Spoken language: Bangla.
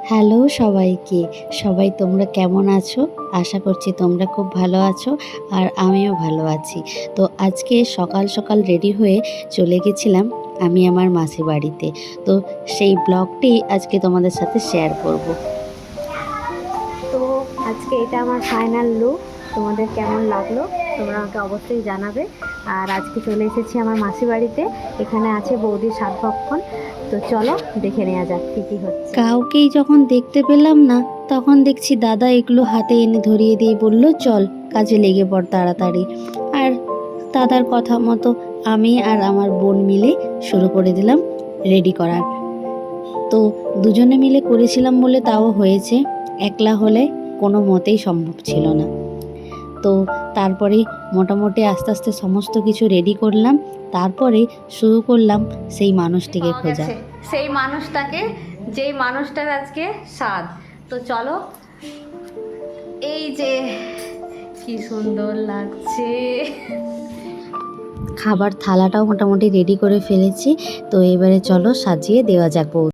হ্যালো সবাইকে। সবাই তোমরা কেমন আছো? আশা করছি তোমরা খুব ভালো আছো আর আমিও ভালো আছি। তো আজকে সকাল সকাল রেডি হয়ে চলে গেছিলাম আমি আমার মাসির বাড়িতে। তো সেই ব্লগটি আজকে তোমাদের সাথে শেয়ার করব। তো আজকে এটা আমার ফাইনাল লুক। তোমাদের কেমন লাগলো তোমরা আমাকে অবশ্যই জানাবে। আর আজকে চলে এসেছি আমার মাসি বাড়িতে। এখানে আছে বৌদির সাত ভক্ষণ। তো চলো দেখে নেওয়া যাক কী কী হচ্ছে। কাউকেই যখন দেখতে পেলাম না, তখন দেখছি দাদা এগুলো হাতে এনে ধরিয়ে দিয়ে বলল, চল কাজে লেগে পড় তাড়াতাড়ি। আর দাদার কথা মতো আমি আর আমার বোন মিলে শুরু করে দিলাম রেডি করার। তো দুজনে মিলে করেছিলাম বলে তাও হয়েছে, একলা হলে কোনো মতেই সম্ভব ছিল না। তো তারপরে মোটামুটি আস্তে আস্তে সমস্ত কিছু রেডি করলাম, তারপরে শুরু করলাম সেই মানুষটিকে খোঁজা। সেই মানুষটাকে, যেই মানুষটার আজকে স্বাদ। তো চলো, এই যে কি সুন্দর লাগছে। খাবার থালাটাও মোটামুটি রেডি করে ফেলেছি। তো এবারে চলো সাজিয়ে দেওয়া যাক।